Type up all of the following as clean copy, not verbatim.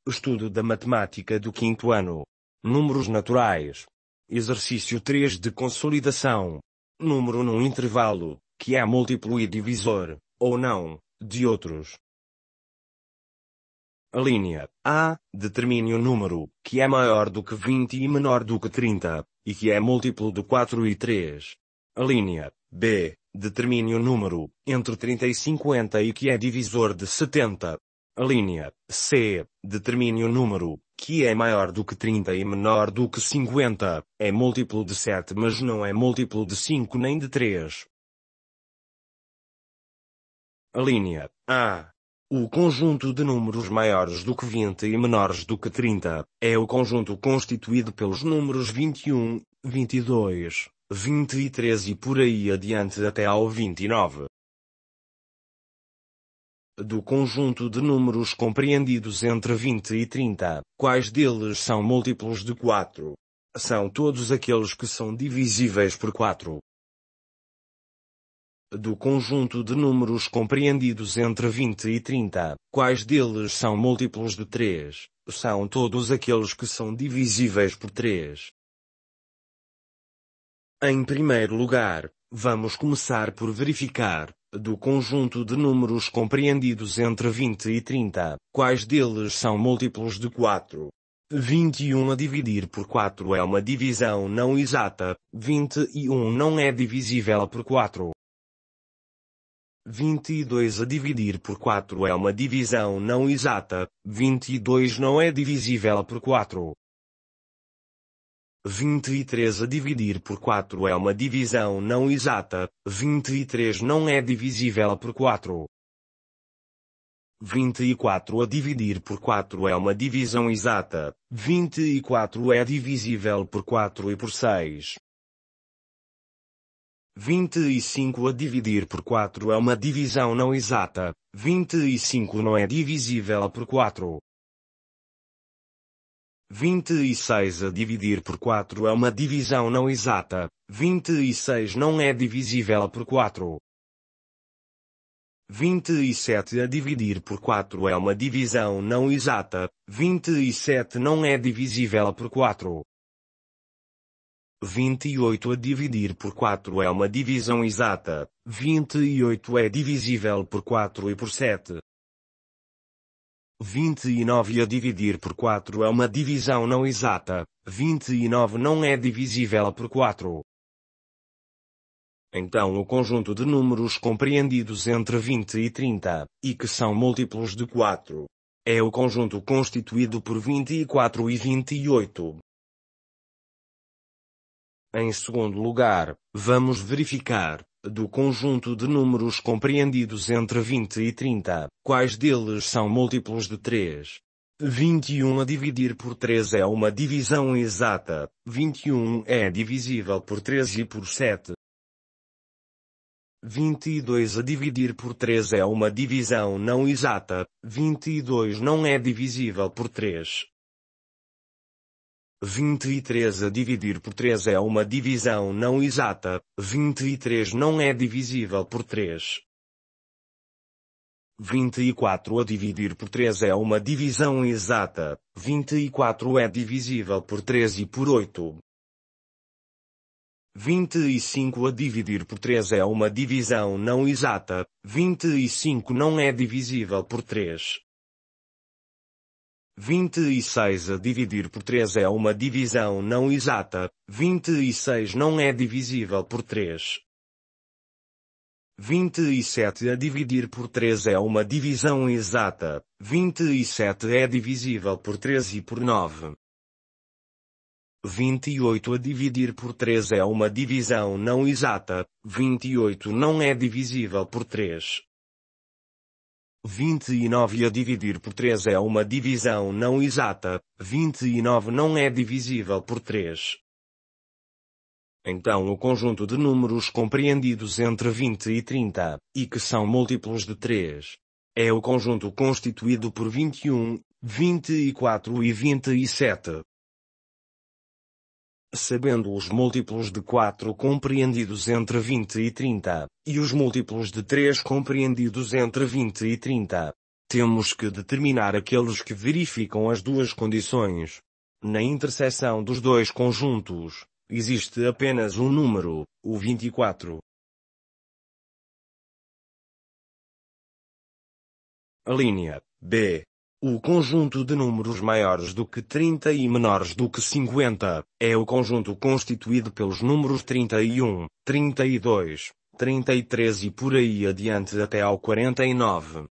Estudo da matemática do quinto ano. Números naturais. Exercício 3 de consolidação. Número num intervalo, que é múltiplo e divisor, ou não, de outros. A linha A determine o número, que é maior do que 20 e menor do que 30, e que é múltiplo de 4 e 3. A linha B determine o número, entre 30 e 50 e que é divisor de 70. A linha C determine o número, que é maior do que 30 e menor do que 50, é múltiplo de 7 mas não é múltiplo de 5 nem de 3. A linha A. O conjunto de números maiores do que 20 e menores do que 30, é o conjunto constituído pelos números 21, 22, 23 e por aí adiante até ao 29. Do conjunto de números compreendidos entre 20 e 30, quais deles são múltiplos de 4? São todos aqueles que são divisíveis por 4. Do conjunto de números compreendidos entre 20 e 30, quais deles são múltiplos de 3? São todos aqueles que são divisíveis por 3. Em primeiro lugar, vamos começar por verificar, do conjunto de números compreendidos entre 20 e 30, quais deles são múltiplos de 4. 21 a dividir por 4 é uma divisão não exata, 21 não é divisível por 4. 22 a dividir por 4 é uma divisão não exata, 22 não é divisível por 4. 23 a dividir por 4 é uma divisão não exata, 23 não é divisível por 4. 24 a dividir por 4 é uma divisão exata, 24 é divisível por 4 e por 6. 25 a dividir por 4 é uma divisão não exata, 25 não é divisível por 4. 26 a dividir por 4 é uma divisão não exata, 26 não é divisível por 4. 27 a dividir por 4 é uma divisão não exata, 27 não é divisível por 4. 28 a dividir por 4 é uma divisão exata, 28 é divisível por 4 e por 7. 29 a dividir por 4 é uma divisão não exata, 29 não é divisível por 4. Então o conjunto de números compreendidos entre 20 e 30, e que são múltiplos de 4, é o conjunto constituído por 24 e 28. Em segundo lugar, vamos verificar, do conjunto de números compreendidos entre 20 e 30, quais deles são múltiplos de 3. 21 a dividir por 3 é uma divisão exata, 21 é divisível por 3 e por 7. 22 a dividir por 3 é uma divisão não exata, 22 não é divisível por 3. 23 a dividir por 3 é uma divisão não exata, 23 não é divisível por 3. 24 a dividir por 3 é uma divisão exata, 24 é divisível por 3 e por 8. 25 a dividir por 3 é uma divisão não exata, 25 não é divisível por 3. 26 a dividir por 3 é uma divisão não exata, 26 não é divisível por 3. 27 a dividir por 3 é uma divisão exata, 27 é divisível por 3 e por 9. 28 a dividir por 3 é uma divisão não exata, 28 não é divisível por 3. 29 a dividir por 3 é uma divisão não exata, 29 não é divisível por 3. Então o conjunto de números compreendidos entre 20 e 30, e que são múltiplos de 3, é o conjunto constituído por 21, 24 e 27. Sabendo os múltiplos de 4 compreendidos entre 20 e 30, e os múltiplos de 3 compreendidos entre 20 e 30, temos que determinar aqueles que verificam as duas condições. Na interseção dos dois conjuntos, existe apenas um número, o 24. A linha B. O conjunto de números maiores do que 30 e menores do que 50, é o conjunto constituído pelos números 31, 32, 33 e por aí adiante até ao 49.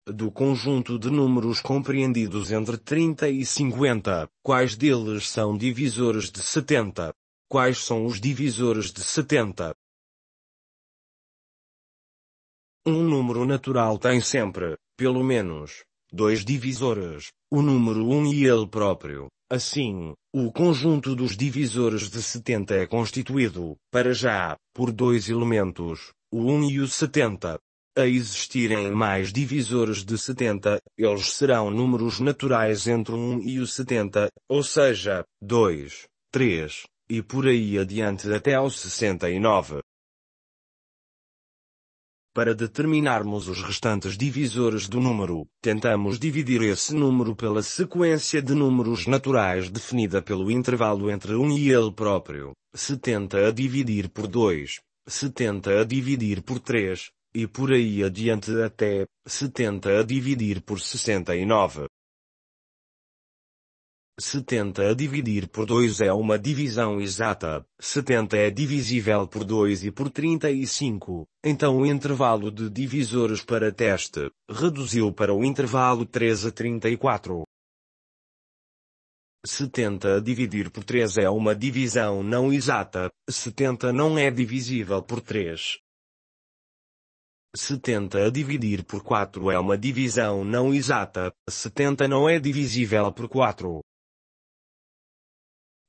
Do conjunto de números compreendidos entre 30 e 50, quais deles são divisores de 70? Quais são os divisores de 70? Um número natural tem sempre, pelo menos, dois divisores, o número 1 e ele próprio. Assim, o conjunto dos divisores de 70 é constituído, para já, por dois elementos, o 1 e o 70. A existirem mais divisores de 70, eles serão números naturais entre o 1 e o 70, ou seja, 2, 3, e por aí adiante até ao 69. Para determinarmos os restantes divisores do número, tentamos dividir esse número pela sequência de números naturais definida pelo intervalo entre 1 e ele próprio, 70 a dividir por 2, 70 a dividir por 3, e por aí adiante até 70 a dividir por 69. 70 a dividir por 2 é uma divisão exata, 70 é divisível por 2 e por 35, então o intervalo de divisores para teste, reduziu para o intervalo 3 a 34. 70 a dividir por 3 é uma divisão não exata, 70 não é divisível por 3. 70 a dividir por 4 é uma divisão não exata, 70 não é divisível por 4.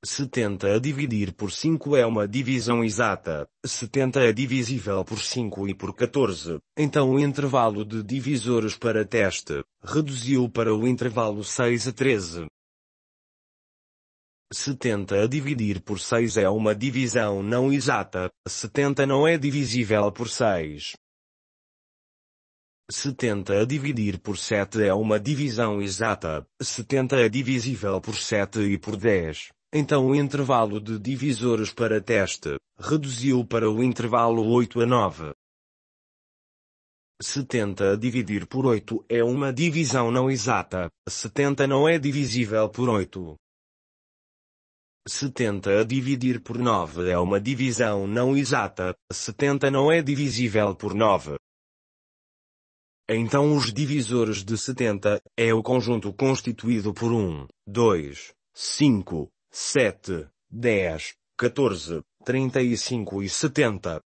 70 a dividir por 5 é uma divisão exata, 70 é divisível por 5 e por 14, então o intervalo de divisores para teste, reduziu para o intervalo 6 a 13. 70 a dividir por 6 é uma divisão não exata, 70 não é divisível por 6. 70 a dividir por 7 é uma divisão exata, 70 é divisível por 7 e por 10. Então o intervalo de divisores para teste, reduziu para o intervalo 8 a 9. 70 a dividir por 8 é uma divisão não exata, 70 não é divisível por 8. 70 a dividir por 9 é uma divisão não exata, 70 não é divisível por 9. Então os divisores de 70, é o conjunto constituído por 1, 2, 5, 7, 10, 14, 35 e 70.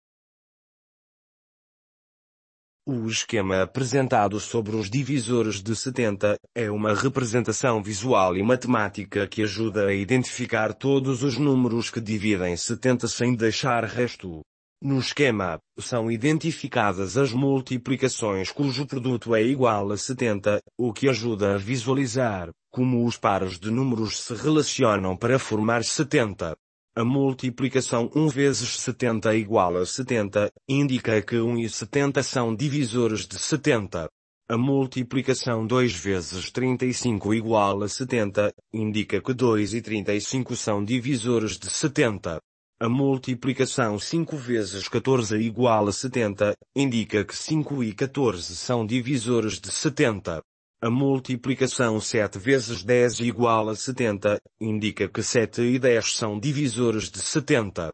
O esquema apresentado sobre os divisores de 70 é uma representação visual e matemática que ajuda a identificar todos os números que dividem 70 sem deixar resto. No esquema, são identificadas as multiplicações cujo produto é igual a 70, o que ajuda a visualizar como os pares de números se relacionam para formar 70. A multiplicação 1 vezes 70 igual a 70, indica que 1 e 70 são divisores de 70. A multiplicação 2 vezes 35 igual a 70, indica que 2 e 35 são divisores de 70. A multiplicação 5 vezes 14 igual a 70, indica que 5 e 14 são divisores de 70. A multiplicação 7 vezes 10 igual a 70, indica que 7 e 10 são divisores de 70.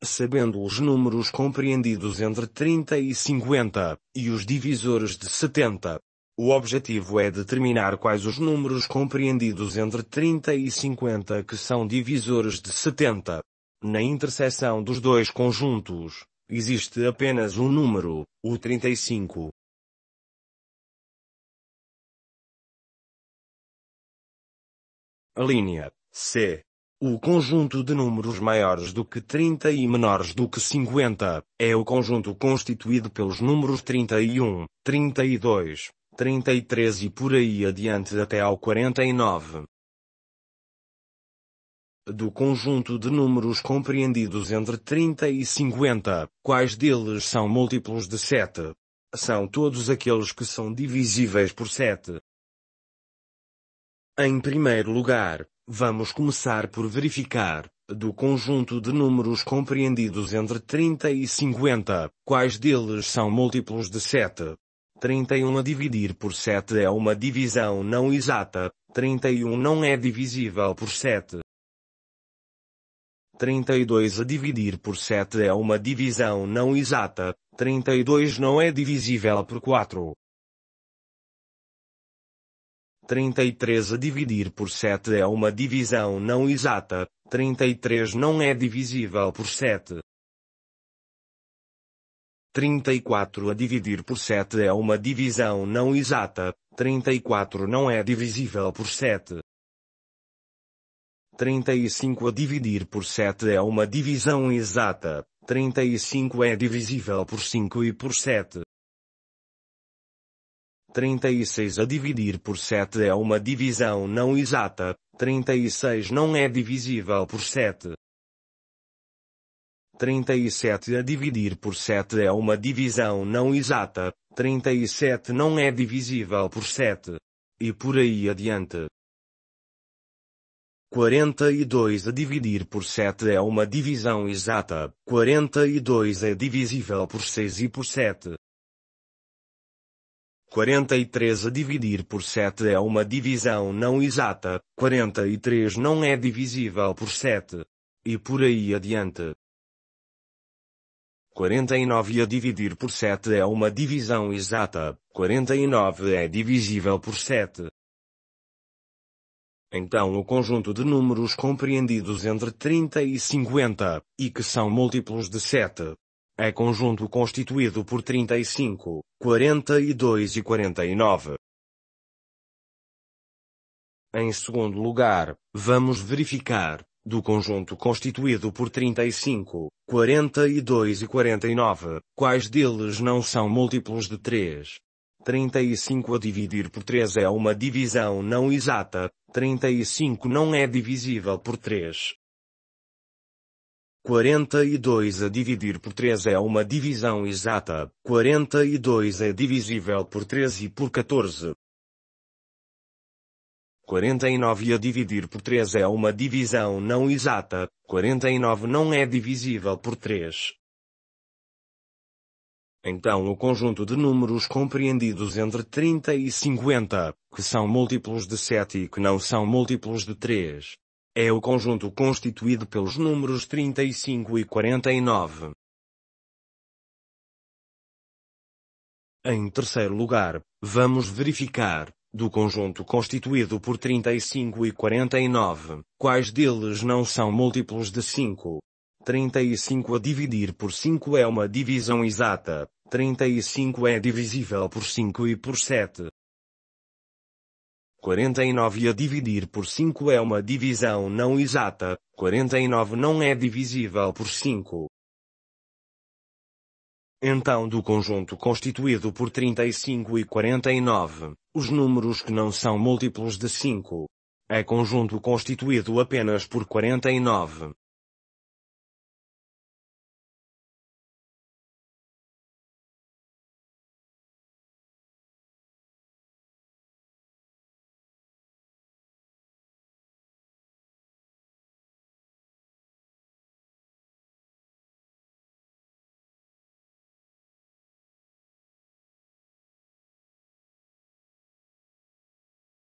Sabendo os números compreendidos entre 30 e 50, e os divisores de 70, o objetivo é determinar quais os números compreendidos entre 30 e 50 que são divisores de 70. Na interseção dos dois conjuntos, existe apenas um número, o 35. A linha C. O conjunto de números maiores do que 30 e menores do que 50, é o conjunto constituído pelos números 31, 32, 33 e por aí adiante até ao 49. do conjunto de números compreendidos entre 30 e 50, quais deles são múltiplos de 7? São todos aqueles que são divisíveis por 7. Em primeiro lugar, vamos começar por verificar, do conjunto de números compreendidos entre 30 e 50, quais deles são múltiplos de 7. 31 a dividir por 7 é uma divisão não exata, 31 não é divisível por 7. 32 a dividir por 7 é uma divisão não exata, 32 não é divisível por 4. 33 a dividir por 7 é uma divisão não exata, 33 não é divisível por 7. 34 a dividir por 7 é uma divisão não exata, 34 não é divisível por 7. 35 a dividir por 7 é uma divisão exata, 35 é divisível por 5 e por 7. 36 a dividir por 7 é uma divisão não exata, 36 não é divisível por 7. 37 a dividir por 7 é uma divisão não exata, 37 não é divisível por 7. E por aí adiante. 42 a dividir por 7 é uma divisão exata, 42 é divisível por 6 e por 7. 43 a dividir por 7 é uma divisão não exata, 43 não é divisível por 7. E por aí adiante. 49 a dividir por 7 é uma divisão exata, 49 é divisível por 7. Então o conjunto de números compreendidos entre 30 e 50, e que são múltiplos de 7, é conjunto constituído por 35, 42 e 49. Em segundo lugar, vamos verificar, do conjunto constituído por 35, 42 e 49, quais deles não são múltiplos de 3. 35 a dividir por 3 é uma divisão não exata, 35 não é divisível por 3. 42 a dividir por 3 é uma divisão exata, 42 é divisível por 3 e por 14. 49 a dividir por 3 é uma divisão não exata, 49 não é divisível por 3. Então o conjunto de números compreendidos entre 30 e 50, que são múltiplos de 7 e que não são múltiplos de 3, é o conjunto constituído pelos números 35 e 49. Em terceiro lugar, vamos verificar, do conjunto constituído por 35 e 49, quais deles não são múltiplos de 5. 35 a dividir por 5 é uma divisão exata, 35 é divisível por 5 e por 7. 49 a dividir por 5 é uma divisão não exata, 49 não é divisível por 5. Então do conjunto constituído por 35 e 49, os números que não são múltiplos de 5, é conjunto constituído apenas por 49.